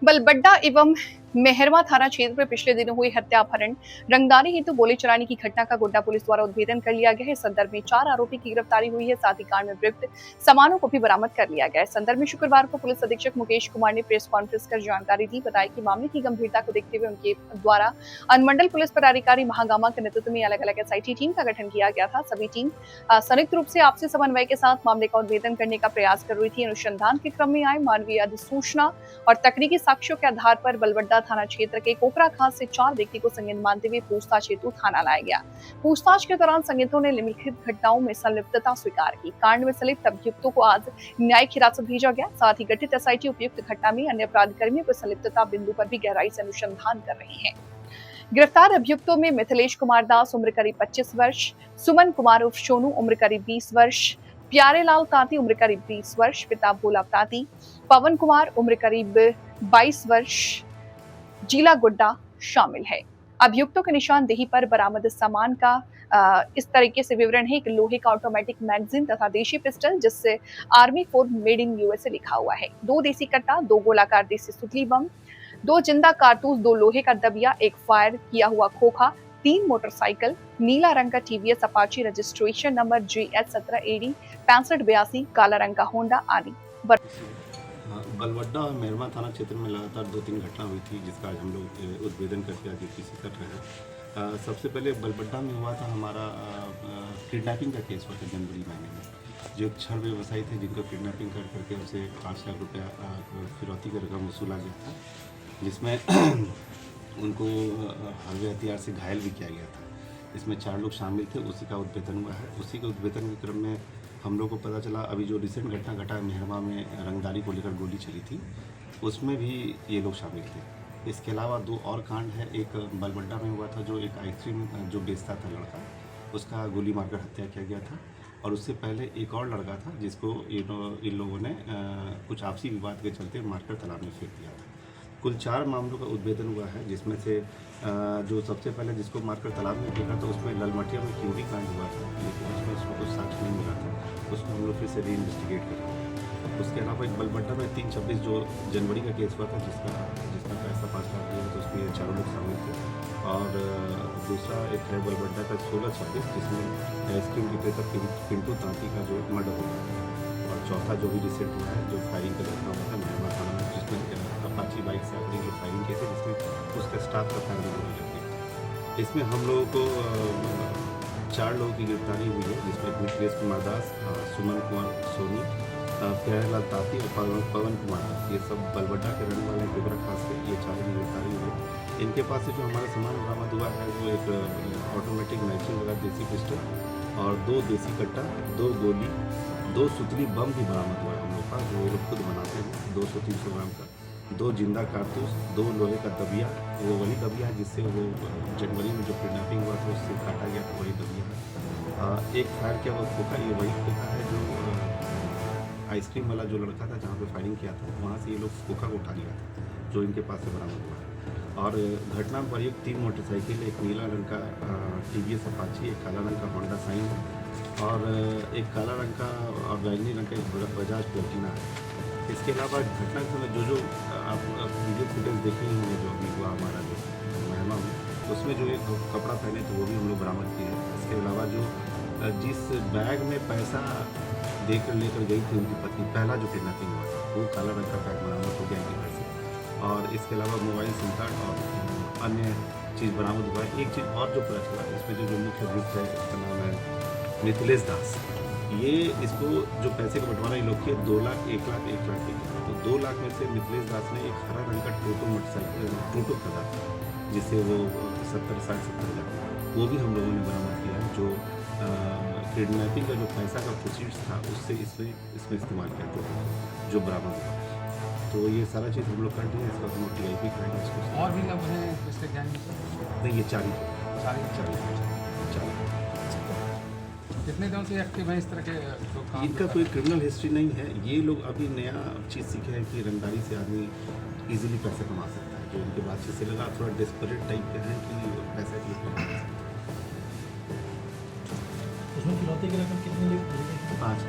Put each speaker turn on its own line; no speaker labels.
बलबड्डा एवं मेहरमा थाना क्षेत्र में पिछले दिनों हुई हत्या अपहरण रंगदारी हेतु गोली चलाने की घटना का गोड्डा पुलिस द्वारा उद्भेदन कर लिया गया है। इस संदर्भ में 4 आरोपी की गिरफ्तारी हुई है। साथ ही कांड में प्रयुक्त सामानों को भी बरामद कर लिया गया है। इस संदर्भ में शुक्रवार को पुलिस अधीक्षक मुकेश कुमार ने प्रेस कॉन्फ्रेंस कर जानकारी दी। बताया कि मामले की गंभीरता को देखते हुए उनके द्वारा अनुमंडल पुलिस पदाधिकारी महागामा के नेतृत्व में अलग अलग एसआईटी टीम का गठन किया गया था। सभी टीम संयुक्त रूप से आपसी समन्वय के साथ मामले का उद्भेदन करने का प्रयास कर रही थी। अनुसंधान के क्रम में आए मानवीय अधिसूचना और तकनीकी साक्ष्यों के आधार पर बलबड्डा थाना क्षेत्र के कोकरा खास से 4 व्यक्ति को संज्ञान मानते हुए पूछताछ हेतु थाना लाया गया। पूछताछ के दौरान संज्ञातों ने निम्नलिखित घटनाओं में संलिप्तता स्वीकार की। कांड में संलिप्त अभियुक्तों को आज न्यायिक हिरासत भेजा गया। साथ ही गठित एसआईटी उपयुक्त घटना में अन्य अपराध कर्मियों को संलिप्तता बिंदु पर भी गहराई से अनुसंधान कर रहे हैं। गिरफ्तार अभियुक्तों में मिथिलेश कुमार दास उम्र करीब 25 वर्ष, सुमन कुमार उर्फ सोनू उम्र करीब 20 वर्ष, प्यारेलाल तांती उम्र करीब 20 वर्ष, पिता भोला तांती, पवन कुमार उम्र करीब 22 वर्ष, जिला गोड्डा शामिल है। अभियुक्तों के निशानदेही पर बरामद सामान का इस तरीके से विवरण है। एक लोहे का ऑटोमेटिक मैगजीन तथा देशी पिस्टल जिससे army four made in USA लिखा हुआ है, 2 देसी कट्टा, 2 गोलाकार देसी सुतली बम, 2 जिंदा कारतूस, 2 लोहे का दबिया, 1 फायर किया हुआ खोखा, 3 मोटरसाइकिल, नीला रंग का TVS Apache registration number GS17AD 6582, काला रंग का होंडा आदि।
बलबड्डा और मेहरमा थाना क्षेत्र में लगातार 2-3 घटना हुई थी, जिसका आज हम लोग उद्भेदन करके आगे पीछे कर रहे हैं। सबसे पहले बलबड्डा में हुआ था हमारा किडनैपिंग का केस हुआ था जनवरी महीने में। जो एक छड़ व्यवसायी थे जिनको किडनैपिंग कर करके उसे 5 लाख रुपया फिरौती का रकम वसूला गया था, जिसमें उनको हल्के हथियार से घायल भी किया गया था। इसमें 4 लोग शामिल थे। उसी का उद्भेदन हुआ है। उसी के उद्भेदन के क्रम में हम लोग को पता चला, अभी जो रिसेंट घटना घटा मेहरमा में रंगदारी को लेकर गोली चली थी, उसमें भी ये लोग शामिल थे। इसके अलावा 2 और कांड है। एक बलबड्डा में हुआ था, जो एक आइसक्रीम जो बेचता था लड़का, उसका गोली मारकर हत्या किया गया था। और उससे पहले एक और लड़का था जिसको इन लोगों ने कुछ आपसी विवाद के चलते मारकर तालाब में फेंक दिया था। कुल 4 मामलों का उद्भेदन हुआ है, जिसमें से जो सबसे पहले जिसको मारकर तालाब में फेंका था उसमें ललमटिया में क्यूरी कांड हुआ था, लेकिन उसमें उसको कुछ साक्ष्य नहीं मिला था। उसको हम लोग फिर से री इन्वेस्टिगेट कर रहे हैं। उसके अलावा एक बलबड्डा में 3/26 जो जनवरी का केस हुआ था, जिसका पैसा 5 लाख दिया था, उसमें 4 लोग शामिल थे। और दूसरा एक है बलबड्डा का 16/26 जिसमें आइसक्रीम विक्रेता पिंटू तांती का जो मर्डर हुआ था। और चौथा जो भी रिसेंट हुआ है, जो फायरिंग का घटना हुआ था मेहरमा थाना में, जिसमें अपाची बाइक से अपनी जो फायरिंग किए थे, जिसमें उसका स्टाफ का फायर गोली लग गई। इसमें हम लोगों को 4 लोगों की गिरफ्तारी हुई है, जिसमें मिथिलेश कुमार दास, सुमन कुमार सोनी, प्यारेलाल तांती और पवन कुमार दास, ये सब बलबड्डा के रहने वाले कोकरा खास से ये 4 की गिरफ्तारी हुई है। इनके पास से जो हमारा सामान बरामद हुआ है वो एक ऑटोमेटिक मैगजीन वाला देसी पिस्टल और 2 देसी कट्टा, 2 गोली, 2 सुतली बम भी बरामद हुआ है हम लोग पास, जो ये लोग खुद बनाते हैं, 200-300 ग्राम का, 2 जिंदा कारतूस, 2 लोहे का दबिया, वो वही दबिया है जिससे वो जनवरी में जो किडनैपिंग हुआ था उससे काटा गया था, वही दबिया है। एक फायर किया हुआ खोखा, ये वही खोखा है जो आइसक्रीम वाला जो लड़का था जहाँ पे फायरिंग किया था, वहाँ से ये लोग खोखा को उठा लिया था, जो इनके पास से बरामद हुआ है। और घटना पर एक 3 मोटरसाइकिल, एक नीला रंग का टीवीएस अपाची, एक काला रंग का होंडा साइन और एक काला रंग का और बैंगनी रंग का एक बजाज प्लेटिना है। इसके अलावा घटना के समय जो आप वीडियो फुटेज देखे ही होंगे, जो अभी हुआ हमारा जो मेहरमा में, उसमें जो एक कपड़ा पहने थे वो भी हम लोग बरामद किए हैं। इसके अलावा जो जिस बैग में पैसा देकर लेकर गई थी उनकी पत्नी, पहला जो किडनैपिंग हुआ था, वो काला रंग का बैग बरामद हो गया इनके घर से। और इसके अलावा मोबाइल, सिम कार्ड और अन्य चीज़ बरामद हुआ है। एक चीज़ और जो पता चला, इसमें जो मुख्य अभियुक्त है, इसका नाम है मिथिलेश दास। ये इसको जो पैसे का बंटवारा ये लोग किए 2 लाख, 1 लाख, 1 लाख, 1 लाख। तो 2 लाख में से मिथिलेश दास ने एक हरा रंग का टोटो मोटरसाइकिल टोटो खरीदा था, जिससे वो 60-70 हज़ार, वो भी हम लोगों ने बरामद किया है। जो किडनैपिंग का जो पैसा का प्रोसीड्स था उससे इसमें इस्तेमाल किया था, जो बरामद हुआ। तो ये सारा चीज़ हम लोग कर दिए। इसका हम लोग TIP करेंगे इसको।
और भी लोग हैं इसके ज्ञान में?
नहीं, ये 4 ही।
कितने दिनों से एक्टिव हैं इस तरह के जो काम?
इनका कोई क्रिमिनल हिस्ट्री नहीं है। ये लोग अभी नया चीज़ सीखे हैं कि रंगदारी से आदमी इजीली पैसे कमा सकता है। जो इनके बातचीत से लगा थोड़ा डेस्परेट टाइप के हैं कि पैसे के लिए कमा सकते हैं।
उसमें फिरौती की रकम कितनी?
5